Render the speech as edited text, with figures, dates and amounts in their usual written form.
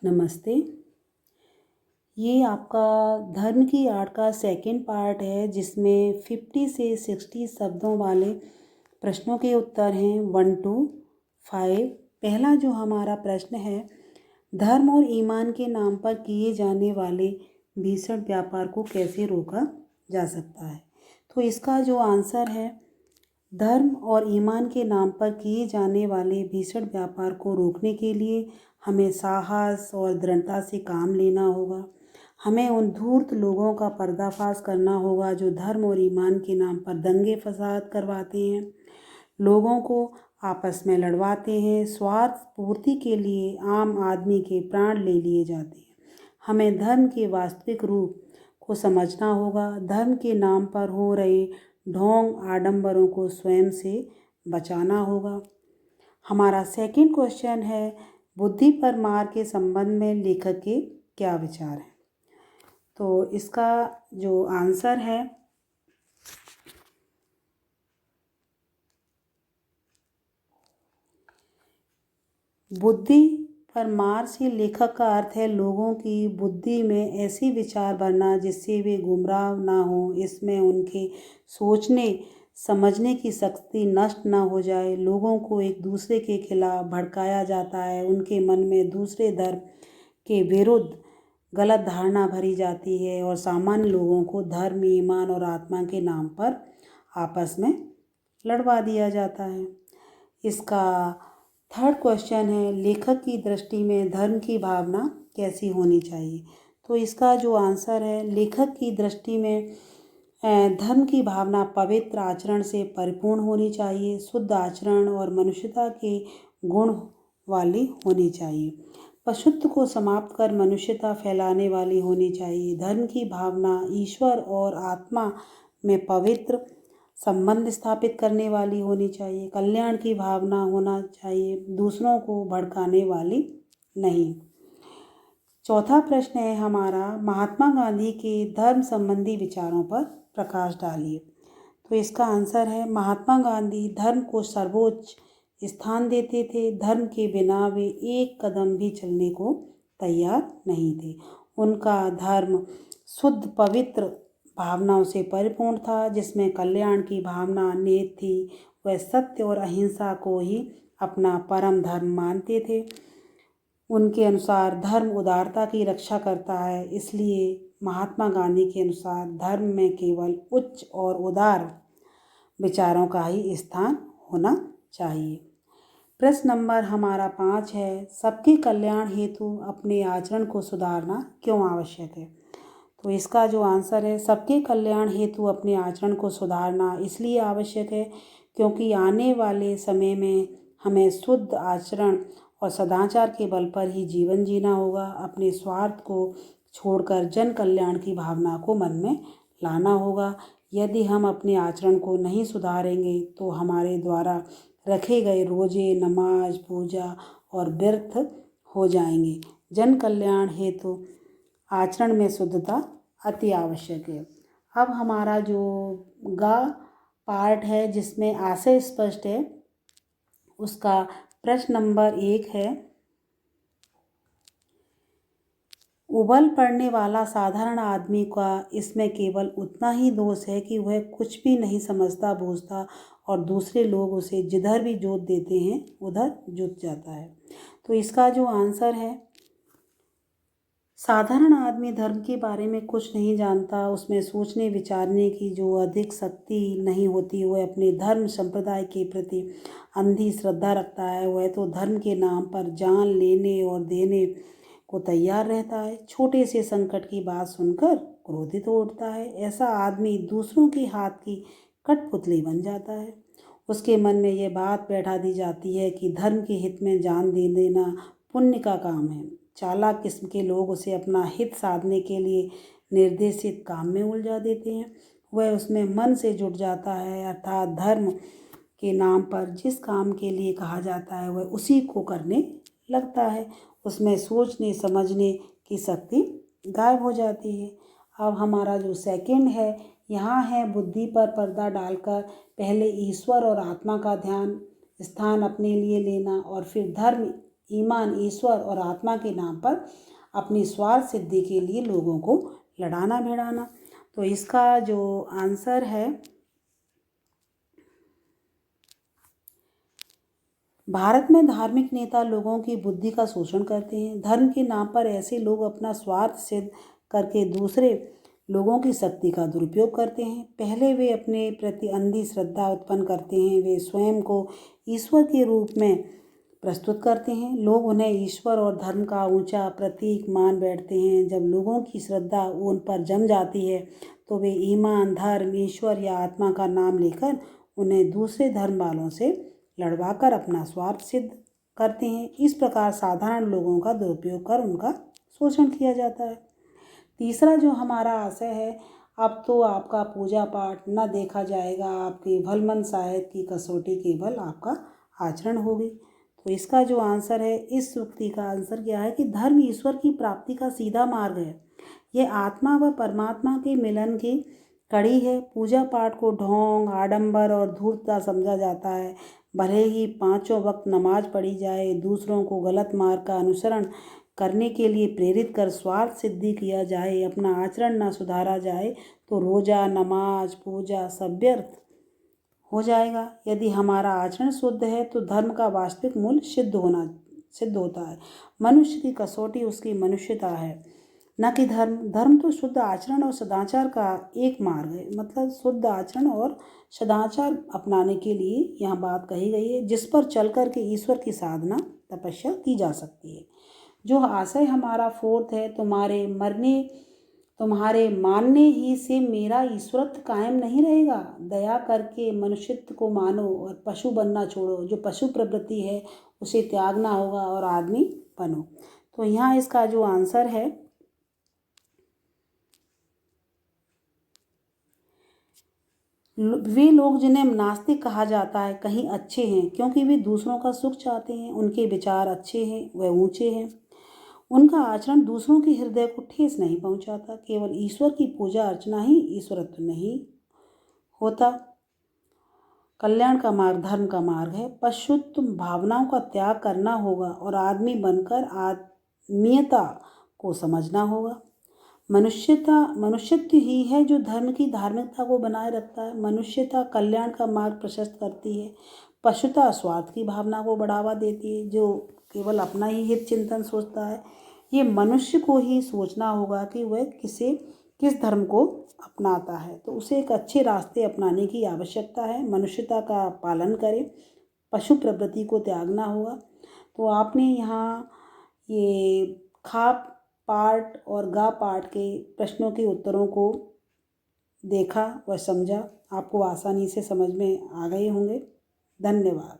नमस्ते। ये आपका धर्म की आर्ट का सेकंड पार्ट है जिसमें 50 से 60 शब्दों वाले प्रश्नों के उत्तर हैं 1 to 5। पहला जो हमारा प्रश्न है, धर्म और ईमान के नाम पर किए जाने वाले भीषण व्यापार को कैसे रोका जा सकता है। तो इसका जो आंसर है, धर्म और ईमान के नाम पर किए जाने वाले भीषण व्यापार को रोकने के लिए हमें साहस और दृढ़ता से काम लेना होगा। हमें उन धूर्त लोगों का पर्दाफाश करना होगा जो धर्म और ईमान के नाम पर दंगे फसाद करवाते हैं, लोगों को आपस में लड़वाते हैं, स्वार्थ पूर्ति के लिए आम आदमी के प्राण ले लिए जाते हैं। हमें धर्म के वास्तविक रूप को समझना होगा। धर्म के नाम पर हो रहे ढोंग आडंबरों को स्वयं से बचाना होगा। हमारा सेकंड क्वेश्चन है, बुद्धि पर मार के संबंध में लेखक के क्या विचार हैं। तो इसका जो आंसर है, बुद्धि पर मार से लेखक का अर्थ है लोगों की बुद्धि में ऐसी विचार भरना जिससे वे गुमराह ना हो, इसमें उनके सोचने समझने की शक्ति नष्ट ना हो जाए। लोगों को एक दूसरे के खिलाफ भड़काया जाता है, उनके मन में दूसरे धर्म के विरुद्ध गलत धारणा भरी जाती है और सामान्य लोगों को धर्म, ईमान और आत्मा के नाम पर आपस में लड़वा दिया जाता है। इसका थर्ड क्वेश्चन है, लेखक की दृष्टि में धर्म की भावना कैसी होनी चाहिए। तो इसका जो आंसर है, लेखक की दृष्टि में धर्म की भावना पवित्र आचरण से परिपूर्ण होनी चाहिए, शुद्ध आचरण और मनुष्यता के गुण वाली होनी चाहिए, पशुत्व को समाप्त कर मनुष्यता फैलाने वाली होनी चाहिए। धर्म की भावना ईश्वर और आत्मा में पवित्र संबंध स्थापित करने वाली होनी चाहिए, कल्याण की भावना होना चाहिए, दूसरों को भड़काने वाली नहीं। चौथा प्रश्न है हमारा, महात्मा गांधी के धर्म संबंधी विचारों पर प्रकाश डालिए। तो इसका आंसर है, महात्मा गांधी धर्म को सर्वोच्च स्थान देते थे। धर्म के बिना वे एक कदम भी चलने को तैयार नहीं थे। उनका धर्म शुद्ध पवित्र भावनाओं से परिपूर्ण था, जिसमें कल्याण की भावना निहित थी। वह सत्य और अहिंसा को ही अपना परम धर्म मानते थे। उनके अनुसार धर्म उदारता की रक्षा करता है, इसलिए महात्मा गांधी के अनुसार धर्म में केवल उच्च और उदार विचारों का ही स्थान होना चाहिए। प्रश्न नंबर हमारा 5 है, सबके कल्याण हेतु अपने आचरण को सुधारना क्यों आवश्यक है। तो इसका जो आंसर है, सबके कल्याण हेतु अपने आचरण को सुधारना इसलिए आवश्यक है क्योंकि आने वाले समय में हमें शुद्ध आचरण और सदाचार के बल पर ही जीवन जीना होगा। अपने स्वार्थ को छोड़कर जन कल्याण की भावना को मन में लाना होगा। यदि हम अपने आचरण को नहीं सुधारेंगे तो हमारे द्वारा रखे गए रोजे, नमाज, पूजा और व्यर्थ हो जाएंगे। जन कल्याण हेतु आचरण में शुद्धता अति आवश्यक है। अब हमारा जो गा पार्ट है जिसमें आशय स्पष्ट है, उसका प्रश्न नंबर 1 है, उबल पड़ने वाला साधारण आदमी का इसमें केवल उतना ही दोष है कि वह कुछ भी नहीं समझता बूझता और दूसरे लोग उसे जिधर भी जोत देते हैं उधर जुट जाता है। तो इसका जो आंसर है, साधारण आदमी धर्म के बारे में कुछ नहीं जानता, उसमें सोचने विचारने की जो अधिक शक्ति नहीं होती, वह अपने धर्म संप्रदाय के प्रति अंधी श्रद्धा रखता है। वह तो धर्म के नाम पर जान लेने और देने को तैयार रहता है। छोटे से संकट की बात सुनकर क्रोधित हो उठता है। ऐसा आदमी दूसरों के हाथ की कठपुतली बन जाता है। उसके मन में यह बात बैठा दी जाती है कि धर्म के हित में जान दे देना पुण्य का काम है। चालाक किस्म के लोग उसे अपना हित साधने के लिए निर्देशित काम में उलझा देते हैं। वह उसमें मन से जुट जाता है, अर्थात धर्म के नाम पर जिस काम के लिए कहा जाता है वह उसी को करने लगता है। उसमें सोचने समझने की शक्ति गायब हो जाती है। अब हमारा जो सेकंड है, यहाँ है बुद्धि पर पर्दा डालकर पहले ईश्वर और आत्मा का ध्यान स्थान अपने लिए लेना और फिर धर्म, ईमान, ईश्वर और आत्मा के नाम पर अपनी स्वार्थ सिद्धि के लिए लोगों को लड़ाना भिड़ाना। तो इसका जो आंसर है, भारत में धार्मिक नेता लोगों की बुद्धि का शोषण करते हैं। धर्म के नाम पर ऐसे लोग अपना स्वार्थ सिद्ध करके दूसरे लोगों की शक्ति का दुरुपयोग करते हैं। पहले वे अपने प्रति अंधी श्रद्धा उत्पन्न करते हैं, वे स्वयं को ईश्वर के रूप में प्रस्तुत करते हैं। लोग उन्हें ईश्वर और धर्म का ऊंचा प्रतीक मान बैठते हैं। जब लोगों की श्रद्धा उन पर जम जाती है तो वे ईमान, धर्म, ईश्वर या आत्मा का नाम लेकर उन्हें दूसरे धर्म वालों से लड़वाकर अपना स्वार्थ सिद्ध करते हैं। इस प्रकार साधारण लोगों का दुरुपयोग कर उनका शोषण किया जाता है। तीसरा जो हमारा आशय है, अब तो आपका पूजा पाठ न देखा जाएगा, आपकी भलमन साहित्य की कसौटी केवल आपका आचरण होगी। तो इसका जो आंसर है, इस उक्ति का आंसर क्या है कि धर्म ईश्वर की प्राप्ति का सीधा मार्ग है। यह आत्मा व परमात्मा के मिलन की कड़ी है। पूजा पाठ को ढोंग, आडंबर और धूर्तता समझा जाता है। भले ही 5 वक्त नमाज पढ़ी जाए, दूसरों को गलत मार्ग का अनुसरण करने के लिए प्रेरित कर स्वार्थ सिद्धि किया जाए, अपना आचरण न सुधारा जाए तो रोज़ा, नमाज, पूजा सब व्यर्थ हो जाएगा। यदि हमारा आचरण शुद्ध है तो धर्म का वास्तविक मूल्य सिद्ध होता है। मनुष्य की कसौटी उसकी मनुष्यता है, न कि धर्म। धर्म तो शुद्ध आचरण और सदाचार का एक मार्ग है। मतलब शुद्ध आचरण और सदाचार अपनाने के लिए यहाँ बात कही गई है, जिस पर चल कर के ईश्वर की साधना, तपस्या की जा सकती है। जो आशय हमारा फोर्थ है, तुम्हारे मानने ही से मेरा ईश्वरत्व कायम नहीं रहेगा। दया करके मनुष्यत्व को मानो और पशु बनना छोड़ो। जो पशु प्रवृत्ति है उसे त्यागना होगा और आदमी बनो। तो यहाँ इसका जो आंसर है, वे लोग जिन्हें नास्तिक कहा जाता है कहीं अच्छे हैं, क्योंकि वे दूसरों का सुख चाहते हैं। उनके विचार अच्छे हैं, वे ऊंचे हैं। उनका आचरण दूसरों के हृदय को ठेस नहीं पहुंचाता। केवल ईश्वर की पूजा अर्चना ही ईश्वरत्व नहीं होता। कल्याण का मार्ग धर्म का मार्ग है। पशुत्व भावनाओं का त्याग करना होगा और आदमी बनकर आत्मीयता को समझना होगा। मनुष्यत्व ही है जो धर्म की धार्मिकता को बनाए रखता है। मनुष्यता कल्याण का मार्ग प्रशस्त करती है। पशुता स्वार्थ की भावना को बढ़ावा देती है, जो केवल अपना ही हित चिंतन सोचता है। ये मनुष्य को ही सोचना होगा कि वह किस धर्म को अपनाता है। तो उसे एक अच्छे रास्ते अपनाने की आवश्यकता है। मनुष्यता का पालन करे, पशु प्रवृत्ति को त्यागना होगा। तो आपने यहाँ ये खा पाठ और गा पाठ के प्रश्नों के उत्तरों को देखा व समझा। आपको आसानी से समझ में आ गए होंगे। धन्यवाद।